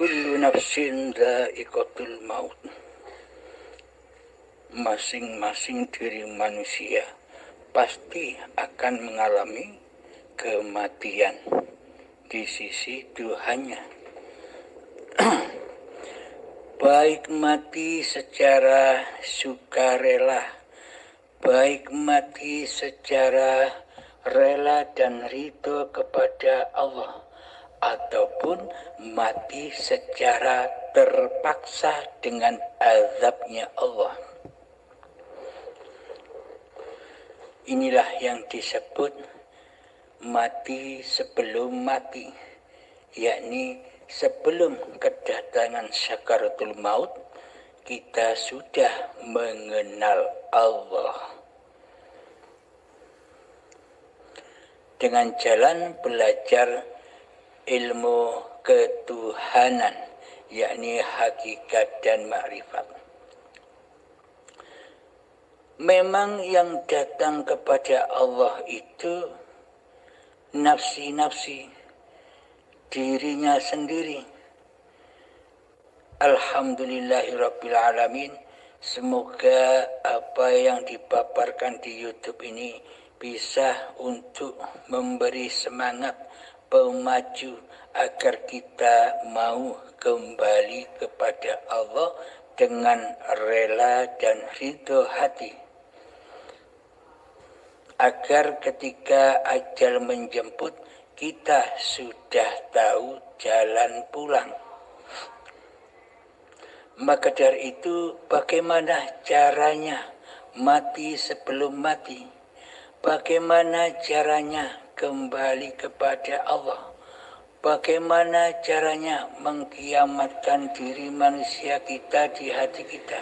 Kullu nafsin dha'iqatul maut. Masing-masing diri manusia pasti akan mengalami kematian di sisi Tuhannya. Baik mati secara sukarela, baik mati secara rela dan ridho kepada Allah, ataupun mati secara terpaksa dengan azabnya Allah. Inilah yang disebut mati sebelum mati, yakni sebelum kedatangan sakaratul maut kita sudah mengenal Allah. Dengan jalan belajar ilmu ketuhanan, yakni hakikat dan makrifat. Memang yang datang kepada Allah itu nafsi-nafsi, dirinya sendiri. Alhamdulillahirrabbilalamin. Semoga apa yang dipaparkan di YouTube ini bisa untuk memberi semangat pemaju agar kita mau kembali kepada Allah dengan rela dan ridho hati. Agar ketika ajal menjemput, kita sudah tahu jalan pulang. Maka dari itu, bagaimana caranya mati sebelum mati? Bagaimana caranya kembali kepada Allah? Bagaimana caranya mengkiamatkan diri manusia kita di hati kita?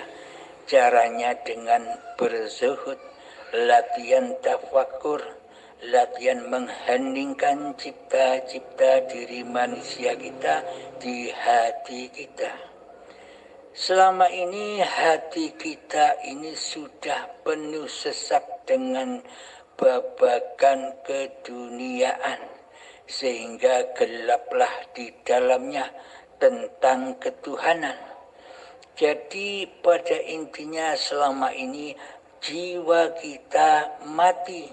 Caranya dengan berzuhud, latihan tafakur, latihan mengheningkan cipta-cipta diri manusia kita di hati kita. Selama ini hati kita ini sudah penuh sesak dengan babakan keduniaan, sehingga gelaplah di dalamnya tentang ketuhanan. Jadi pada intinya selama ini jiwa kita mati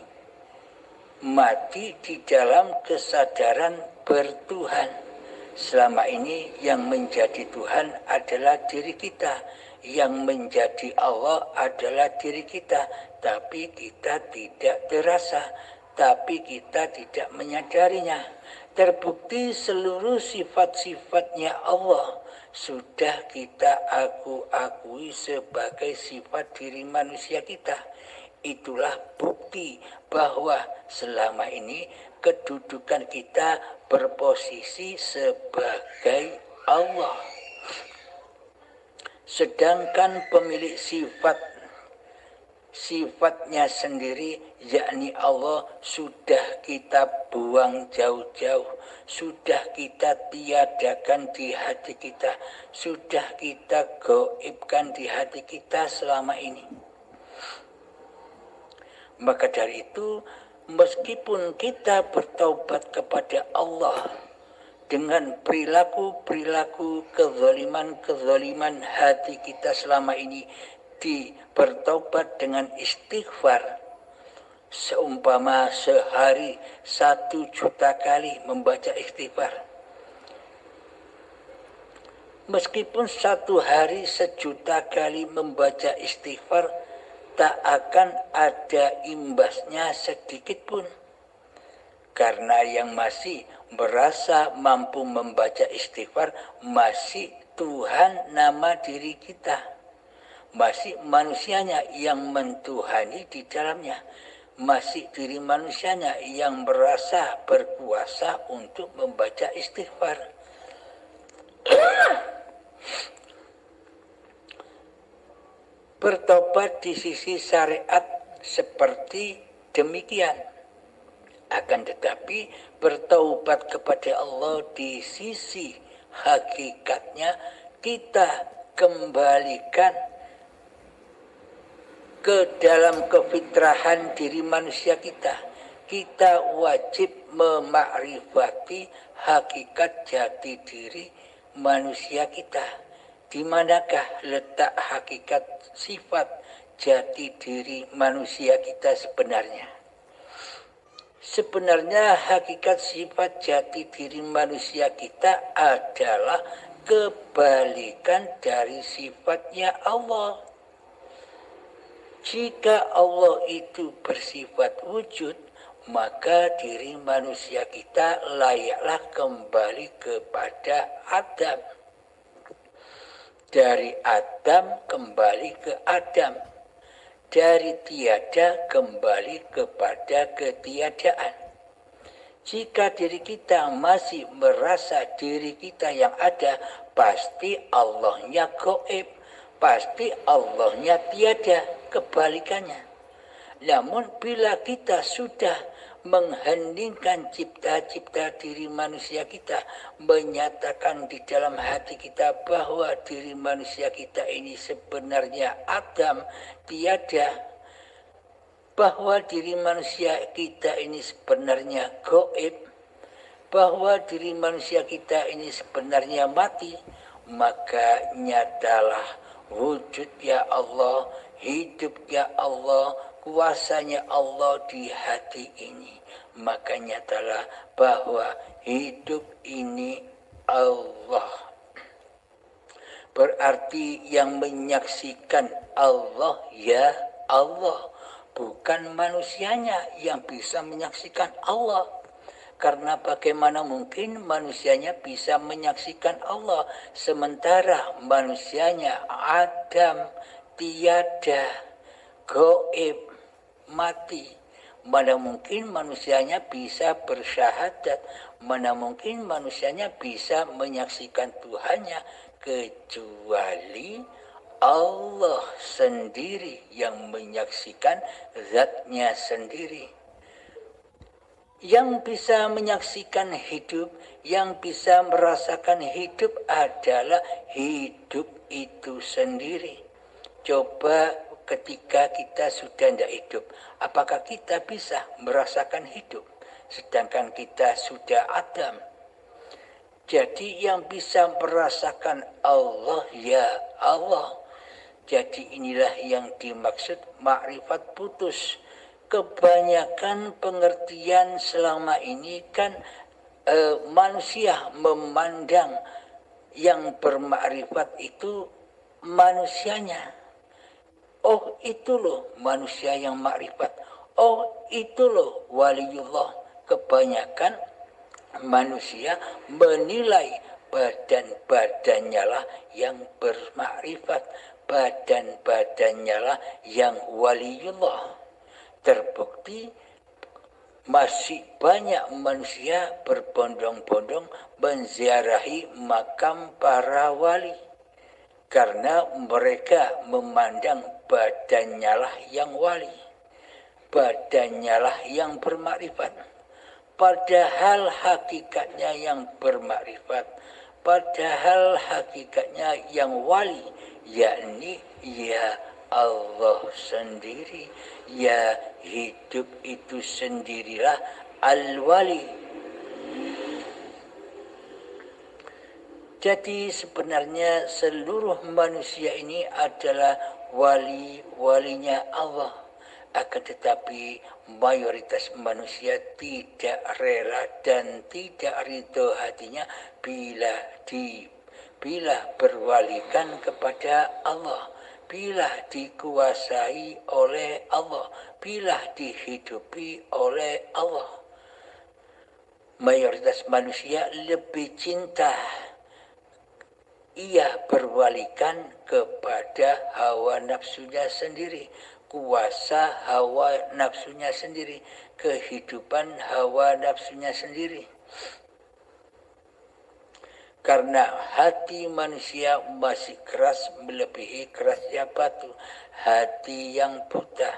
di dalam kesadaran bertuhan. Selama ini yang menjadi Tuhan adalah diri kita, yang menjadi Allah adalah diri kita, tapi kita tidak terasa, tapi kita tidak menyadarinya. Terbukti seluruh sifat-sifatnya Allah sudah kita akui sebagai sifat diri manusia kita. Itulah bukti bahwa selama ini kedudukan kita berposisi sebagai Allah. Sedangkan pemilik sifatnya sendiri, yakni Allah, sudah kita buang jauh-jauh, sudah kita tiadakan di hati kita, sudah kita gaibkan di hati kita selama ini. Maka dari itu, meskipun kita bertaubat kepada Allah dengan perilaku kezaliman hati kita selama ini, bertaubat dengan istighfar, seumpama sehari 1.000.000 kali membaca istighfar. Meskipun satu hari 1.000.000 kali membaca istighfar, tak akan ada imbasnya sedikit pun. Karena yang masih merasa mampu membaca istighfar masih Tuhan nama diri kita. Masih manusianya yang mentuhani di dalamnya. Masih diri manusianya yang merasa berkuasa untuk membaca istighfar. Bertobat di sisi syariat seperti demikian. Akan tetapi bertaubat kepada Allah di sisi hakikatnya, kita kembalikan ke dalam kefitrahan diri manusia kita. Kita wajib memakrifati hakikat jati diri manusia kita. Di manakah letak hakikat sifat jati diri manusia kita sebenarnya? Sebenarnya hakikat sifat jati diri manusia kita adalah kebalikan dari sifatnya Allah. Jika Allah itu bersifat wujud, maka diri manusia kita layaklah kembali kepada Adam. Dari Adam kembali ke Adam. Dari tiada kembali kepada ketiadaan. Jika diri kita masih merasa diri kita yang ada, pasti Allahnya gaib, pasti Allahnya tiada, kebalikannya. Namun bila kita sudah mengheningkan cipta-cipta diri manusia kita, menyatakan di dalam hati kita bahwa diri manusia kita ini sebenarnya Adam, tiada, bahwa diri manusia kita ini sebenarnya gaib, bahwa diri manusia kita ini sebenarnya mati, maka nyatalah wujudnya Allah, hidupnya Allah, kuasanya Allah di hati ini. Maka nyatalah bahwa hidup ini Allah. Berarti yang menyaksikan Allah ya Allah, bukan manusianya yang bisa menyaksikan Allah. Karena bagaimana mungkin manusianya bisa menyaksikan Allah, sementara manusianya Adam, tiada, gaib, mati. Mana mungkin manusianya bisa bersyahadat, mana mungkin manusianya bisa menyaksikan Tuhannya, kecuali Allah sendiri yang menyaksikan zatnya sendiri. Yang bisa menyaksikan hidup, yang bisa merasakan hidup adalah hidup itu sendiri. Coba ketika kita sudah tidak hidup, apakah kita bisa merasakan hidup? Sedangkan kita sudah Adam. Jadi yang bisa merasakan Allah ya Allah. Jadi inilah yang dimaksud makrifat putus. Kebanyakan pengertian selama ini kan manusia memandang yang bermakrifat itu manusianya. Oh itu loh manusia yang makrifat. Oh itu loh waliullah. Kebanyakan manusia menilai badan-badannya lah yang bermakrifat. Badan-badannya lah yang waliullah. Terbukti masih banyak manusia berbondong-bondong menziarahi makam para wali. Karena mereka memandang badannya lah yang wali. Badannya lah yang bermakrifat. Padahal hakikatnya yang bermakrifat. Padahal hakikatnya yang wali. Yakni ya Allah sendiri. Ya hidup itu sendirilah al-wali. Jadi sebenarnya seluruh manusia ini adalah wali-walinya Allah. Akan tetapi mayoritas manusia tidak rela dan tidak ridho hatinya bila berwalikan kepada Allah. Bila dikuasai oleh Allah, bila dihidupi oleh Allah. Mayoritas manusia lebih cinta ia berwalikan kepada hawa nafsunya sendiri, kuasa hawa nafsunya sendiri, kehidupan hawa nafsunya sendiri. Karena hati manusia masih keras melebihi kerasnya batu, hati yang buta.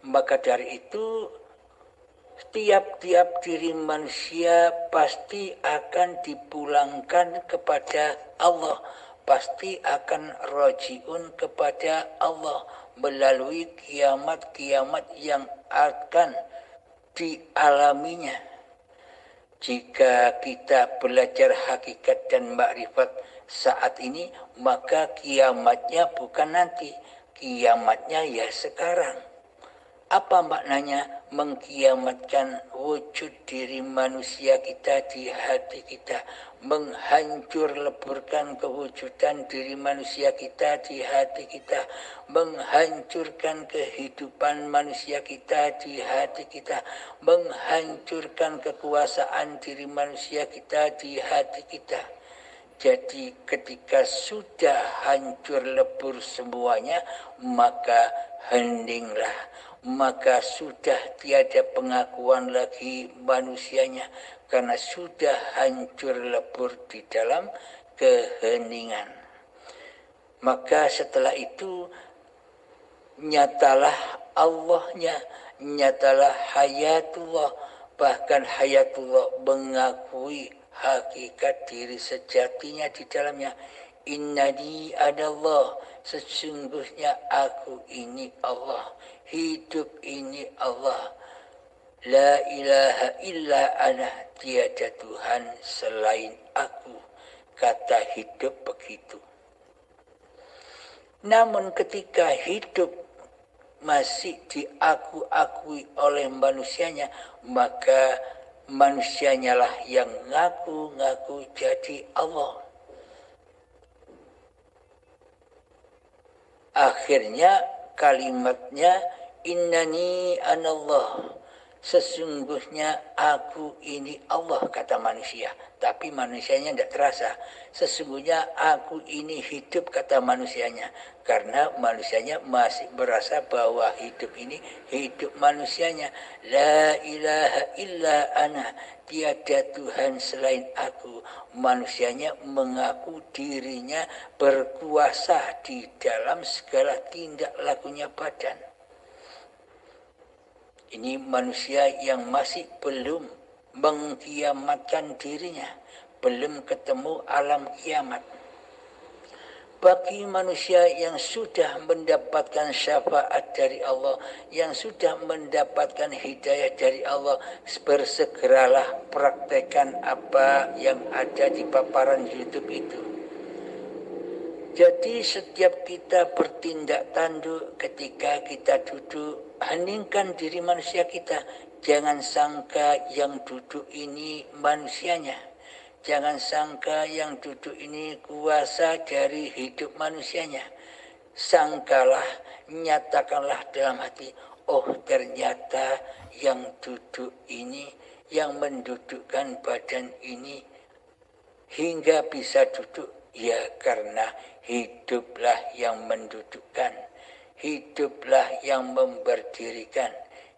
Maka dari itu tiap-tiap diri manusia pasti akan dipulangkan kepada Allah, pasti akan rojiun kepada Allah melalui kiamat-kiamat yang akan dialaminya. Jika kita belajar hakikat dan makrifat saat ini, maka kiamatnya bukan nanti, kiamatnya ya sekarang. Apa maknanya mengkiamatkan wujud diri manusia kita di hati kita, menghancur leburkan kewujudan diri manusia kita di hati kita, menghancurkan kehidupan manusia kita di hati kita, menghancurkan kekuasaan diri manusia kita di hati kita. Jadi ketika sudah hancur lebur semuanya, maka heninglah, maka sudah tiada pengakuan lagi manusianya, karena sudah hancur lebur di dalam keheningan. Maka setelah itu nyatalah Allahnya, nyatalah hayatullah, bahkan hayatullah mengakui hakikat diri sejatinya di dalamnya. Innani adallah, sesungguhnya aku ini Allah, hidup ini Allah. La ilaha illa ana, tiada Tuhan selain aku. Kata hidup begitu. Namun ketika hidup masih diakui oleh manusianya, maka manusianya lah yang ngaku-ngaku jadi Allah. Akhirnya kalimatnya innani anallah, sesungguhnya aku ini Allah, kata manusia. Tapi manusianya tidak terasa. Sesungguhnya aku ini hidup, kata manusianya. Karena manusianya masih merasa bahwa hidup ini hidup manusianya. La ilaha illa ana, tiada Tuhan selain aku. Manusianya mengaku dirinya berkuasa di dalam segala tindak lakunya badan. Ini manusia yang masih belum mengkiamatkan dirinya, belum ketemu alam kiamat. Bagi manusia yang sudah mendapatkan syafaat dari Allah, yang sudah mendapatkan hidayah dari Allah, bersegeralah praktekkan apa yang ada di paparan YouTube itu. Jadi setiap kita bertindak tanduk ketika kita duduk, heningkan diri manusia kita. Jangan sangka yang duduk ini manusianya. Jangan sangka yang duduk ini kuasa dari hidup manusianya. Sangkalah, nyatakanlah dalam hati, oh ternyata yang duduk ini, yang mendudukkan badan ini hingga bisa duduk, ya karena hiduplah yang mendudukkan, hiduplah yang memberdirikan,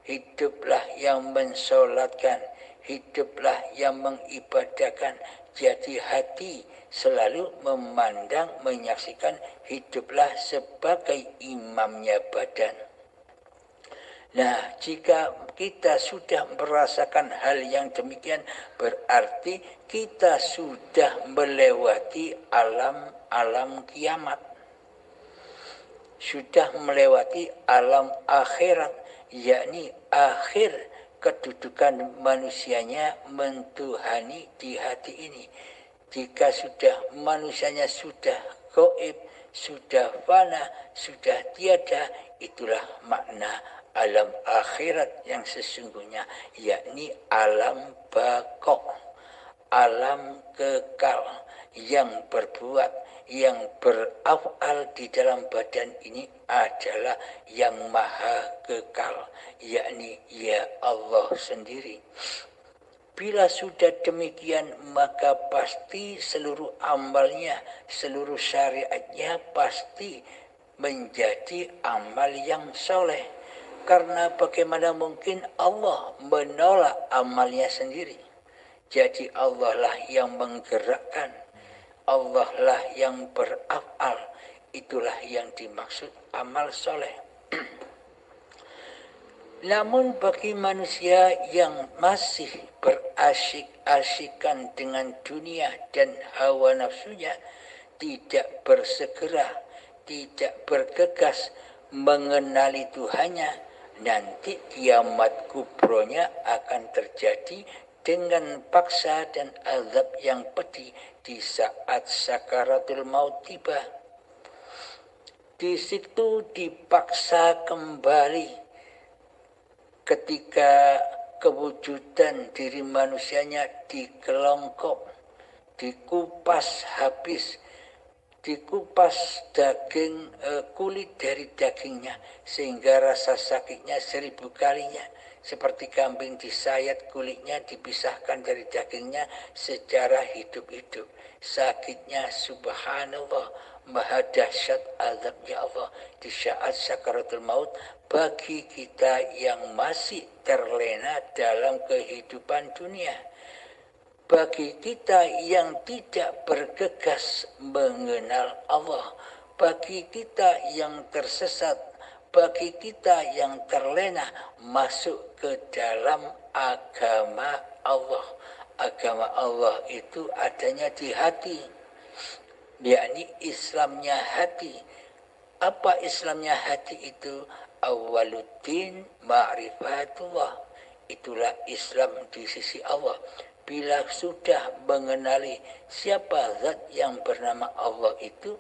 hiduplah yang mensolatkan, hiduplah yang mengibadahkan. Jadi hati selalu memandang, menyaksikan hiduplah sebagai imamnya badan. Nah, jika kita sudah merasakan hal yang demikian, berarti kita sudah melewati alam kiamat. Sudah melewati alam akhirat, yakni akhir kedudukan manusianya mentuhani di hati ini. Jika sudah manusianya sudah gaib, sudah fana, sudah tiada, itulah makna alam akhirat yang sesungguhnya, yakni alam baqo, alam kekal, yang berbuat, yang beraf'al di dalam badan ini adalah yang maha kekal, yakni ya Allah sendiri. Bila sudah demikian, maka pasti seluruh amalnya, seluruh syariatnya pasti menjadi amal yang soleh. Karena bagaimana mungkin Allah menolak amalnya sendiri. Jadi Allah lah yang menggerakkan, Allah lah yang beraf'al. Itulah yang dimaksud amal soleh. Namun bagi manusia yang masih berasik-asikan dengan dunia dan hawa nafsunya, tidak bersegera, tidak bergegas mengenali Tuhannya, nanti kiamat kubronya akan terjadi dengan paksa dan azab yang pedih di saat sakaratul maut tiba. Di situ dipaksa kembali ketika kewujudan diri manusianya dikelongkop, dikupas habis, dikupas daging kulit dari dagingnya sehingga rasa sakitnya 1000 kalinya. Seperti kambing disayat kulitnya dipisahkan dari dagingnya secara hidup-hidup. Sakitnya subhanallah, maha dahsyat azabnya Allah di saat sakaratul maut bagi kita yang masih terlena dalam kehidupan dunia. Bagi kita yang tidak bergegas mengenal Allah, bagi kita yang tersesat, bagi kita yang terlena masuk ke dalam agama Allah. Agama Allah itu adanya di hati, yakni Islamnya hati. Apa Islamnya hati itu? Awaluddin ma'rifatullah. Itulah Islam di sisi Allah. Bila sudah mengenali siapa zat yang bernama Allah itu,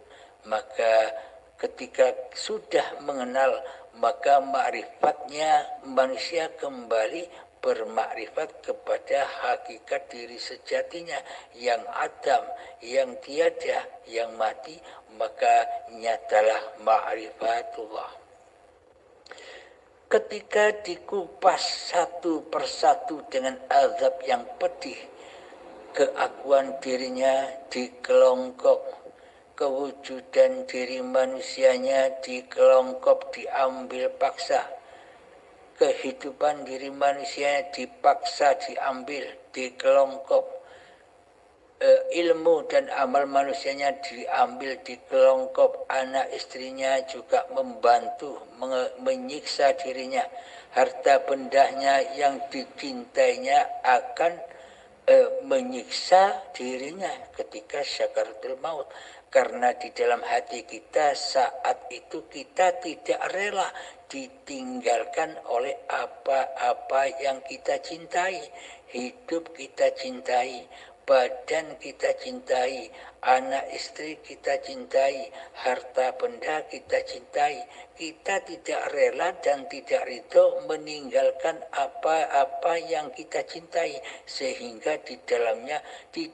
maka ketika sudah mengenal, maka ma'rifatnya manusia kembali bermakrifat kepada hakikat diri sejatinya yang adam, yang tiada, yang mati, maka nyatalah ma'rifatullah. Ketika dikupas satu persatu dengan azab yang pedih, keakuan dirinya dikelongkop, kewujudan diri manusianya dikelongkop, diambil paksa, kehidupan diri manusianya dipaksa diambil, dikelongkop, ilmu dan amal manusianya diambil, dikelongkop, anak istrinya juga membantu menyiksa dirinya, harta bendanya yang dicintainya akan menyiksa dirinya ketika sakaratul maut. Karena di dalam hati kita saat itu kita tidak rela ditinggalkan oleh apa-apa yang kita cintai. Hidup kita cintai, badan kita cintai, anak istri kita cintai, harta benda kita cintai. Kita tidak rela dan tidak ridho meninggalkan apa-apa yang kita cintai, sehingga di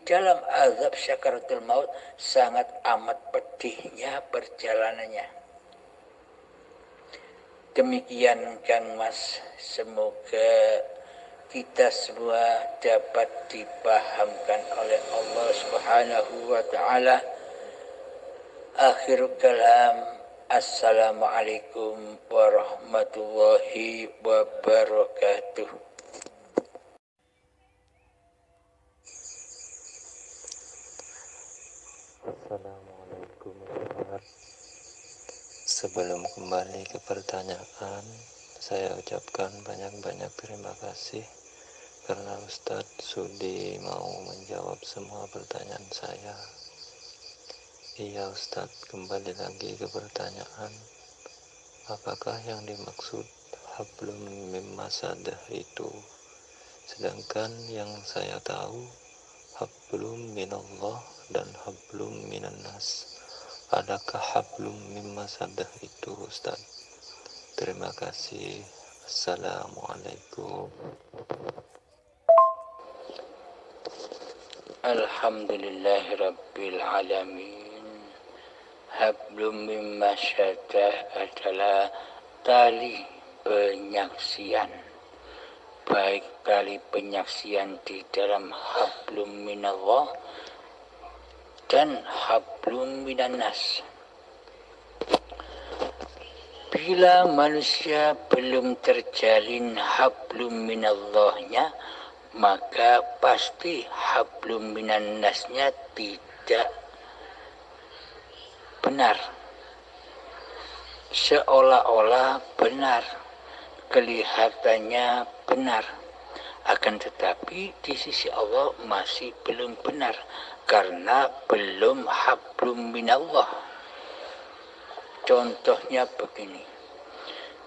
dalam azab sakaratul maut sangat amat pedihnya perjalanannya. Demikian Kang Mas, semoga kita semua dapat dipahamkan oleh Allah Subhanahu wa taala. Akhirul kalam, assalamualaikum warahmatullahi wabarakatuh. Assalamualaikum warahmatullahi. Sebelum kembali ke pertanyaan, saya ucapkan banyak-banyak terima kasih karena Ustadz Sudi mau menjawab semua pertanyaan saya. Iya Ustadz, kembali lagi ke pertanyaan, apakah yang dimaksud hablum mim masadah itu? Sedangkan yang saya tahu hablum minallah dan hablum minannas. Adakah hablum mim masadah itu Ustaz? Terima kasih. Assalamualaikum. Alhamdulillahirabbil alamin. Hablum mim masadah adalah tali penyaksian. Baik tali penyaksian di dalam hablum minallah dan hablum minannas. Bila manusia belum terjalin hablum minallahnya, maka pasti hablum minannasnya tidak benar. Seolah-olah benar, kelihatannya benar, akan tetapi di sisi Allah masih belum benar karena belum hablum minallah. Contohnya begini,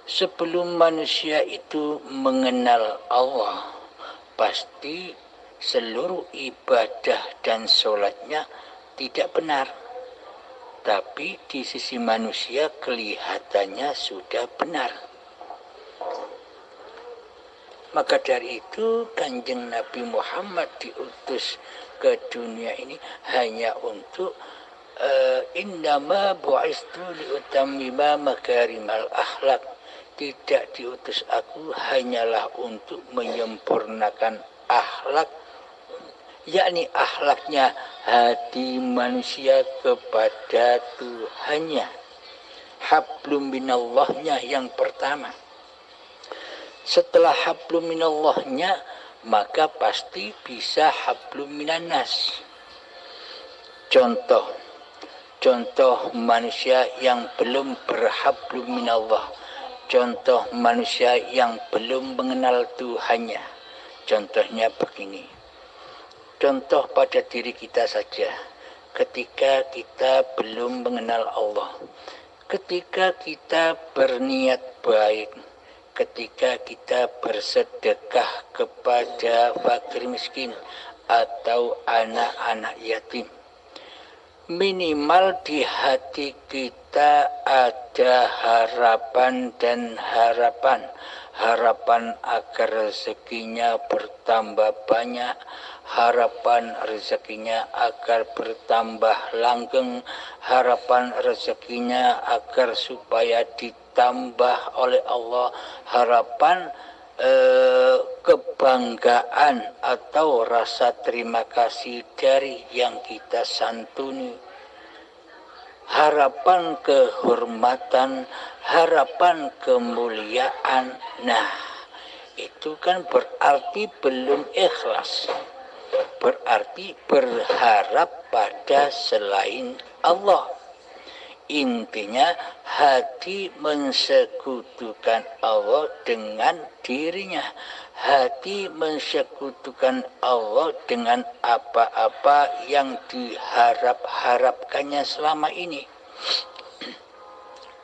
sebelum manusia itu mengenal Allah, pasti seluruh ibadah dan sholatnya tidak benar. Tapi di sisi manusia kelihatannya sudah benar. Maka dari itu Kanjeng Nabi Muhammad diutus ke dunia ini hanya untuk innama bu'istu liutammima makarimal akhlak. Tidak diutus aku hanyalah untuk menyempurnakan akhlak, yakni akhlaknya hati manusia kepada Tuhannya. Hablum minallahnya yang pertama. Setelah hablum minallahnya, maka pasti bisa hablum minannas. Contoh manusia yang belum berhablum minallah. Contoh manusia yang belum mengenal Tuhannya. Contohnya begini. Contoh pada diri kita saja. Ketika kita belum mengenal Allah. Ketika kita berniat baik. Ketika kita bersedekah kepada fakir miskin atau anak-anak yatim, minimal di hati kita ada harapan dan harapan agar rezekinya bertambah banyak, harapan rezekinya agar bertambah langgeng, harapan rezekinya agar supaya ditambah oleh Allah, harapan kebanggaan atau rasa terima kasih dari yang kita santuni, harapan kehormatan, harapan kemuliaan. Nah, itu kan berarti belum ikhlas, berarti berharap pada selain Allah. Intinya hati mensekutukan Allah dengan dirinya. Hati mensekutukan Allah dengan apa-apa yang diharap-harapkannya selama ini.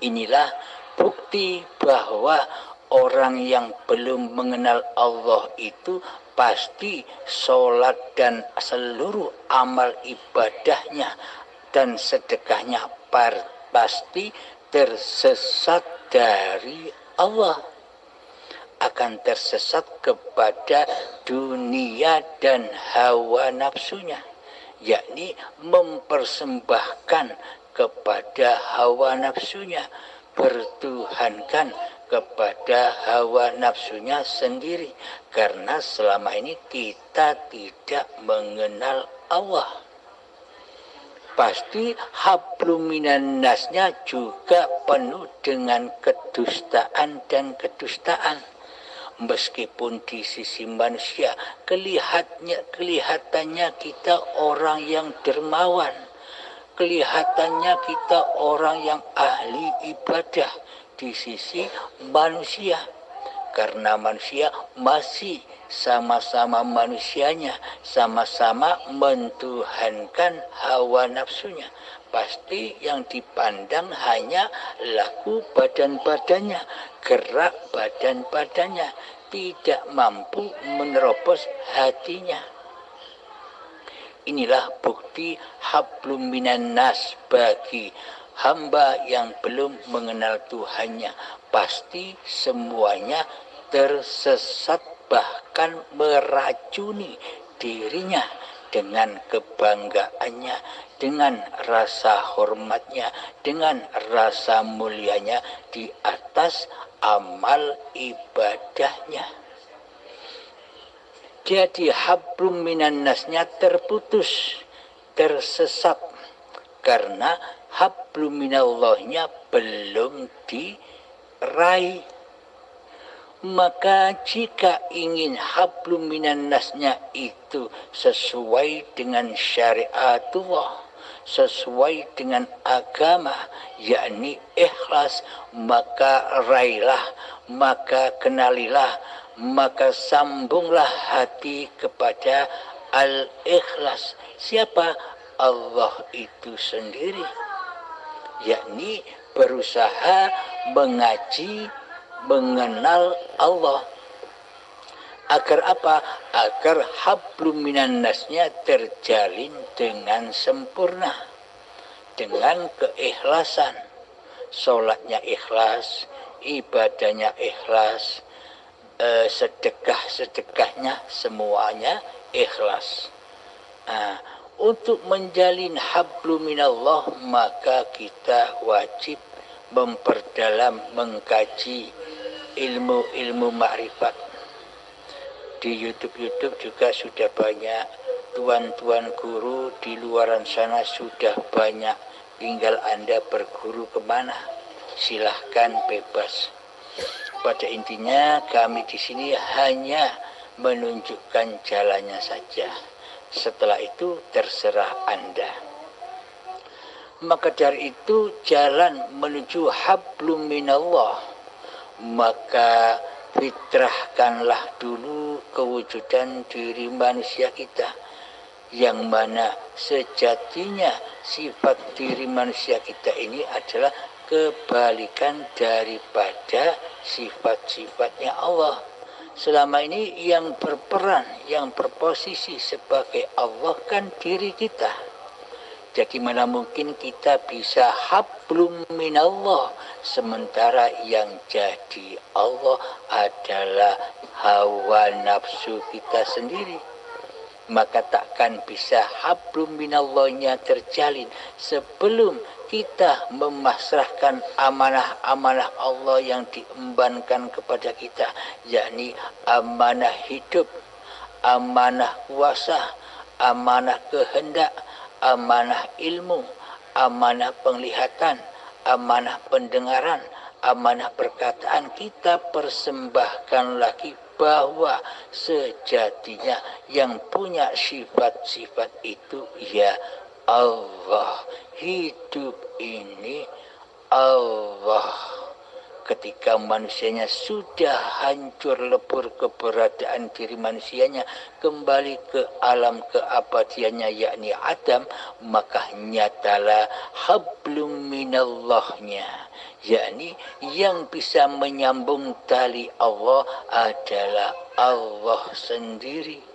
Inilah bukti bahwa orang yang belum mengenal Allah itu pasti sholat dan seluruh amal ibadahnya dan sedekahnya pasti tersesat dari Allah, akan tersesat kepada dunia dan hawa nafsunya, yakni mempersembahkan kepada hawa nafsunya, bertuhankan kepada hawa nafsunya sendiri, karena selama ini kita tidak mengenal Allah. Pasti hablum minan nasnya juga penuh dengan kedustaan dan kedustaan. Meskipun di sisi manusia kelihatannya kita orang yang dermawan, kelihatannya kita orang yang ahli ibadah di sisi manusia. Karena manusia masih sama-sama manusianya, sama-sama mentuhankan hawa nafsunya. Pasti yang dipandang hanya laku badan-badannya, gerak badan-badannya, tidak mampu menerobos hatinya. Inilah bukti hablum minan nas bagi hamba yang belum mengenal Tuhannya. Pasti semuanya tersesat, bahkan meracuni dirinya dengan kebanggaannya, dengan rasa hormatnya, dengan rasa mulianya di atas amal ibadahnya. Jadi hablum minan nasnya terputus, tersesat, karena hablum minallahnya belum diraih. Maka jika ingin hablum minan nasnya itu sesuai dengan syariatullah, sesuai dengan agama, yakni ikhlas, maka raihlah, maka kenalilah, maka sambunglah hati kepada al-ikhlas. Siapa? Allah itu sendiri, yakni berusaha mengaji, mengenal Allah. Agar apa? Agar hablum minan nasnya terjalin dengan sempurna, dengan keikhlasan. Sholatnya ikhlas, ibadahnya ikhlas, sedekahnya semuanya ikhlas. Nah, untuk menjalin hablum minallah maka kita wajib memperdalam, mengkaji ilmu-ilmu ma'rifat. Di YouTube juga sudah banyak tuan-tuan guru, di luaran sana sudah banyak. Tinggal Anda berguru kemana, silahkan bebas. Pada intinya kami di sini hanya menunjukkan jalannya saja. Setelah itu terserah Anda. Maka dari itu jalan menuju hablum minallah, maka fitrahkanlah dulu kewujudan diri manusia kita, yang mana sejatinya sifat diri manusia kita ini adalah kebalikan daripada sifat-sifatnya Allah. Selama ini yang berperan, yang berposisi sebagai Allah kan diri kita. Jadi mana mungkin kita bisa hablum minallah, sementara yang jadi Allah adalah hawa nafsu kita sendiri. Maka takkan bisa hablum minallahnya terjalin sebelum kita memasrahkan amanah-amanah Allah yang diembankan kepada kita, yakni amanah hidup, amanah kuasa, amanah kehendak, amanah ilmu, amanah penglihatan, amanah pendengaran, amanah perkataan. Kita persembahkan lagi bahwa sejatinya yang punya sifat-sifat itu ya Allah. Hidup ini Allah. Ketika manusianya sudah hancur lebur keberadaan diri manusianya, kembali ke alam keabadiannya yakni Adam, maka nyatalah hablum minallahnya, yakni yang bisa menyambung tali Allah adalah Allah sendiri.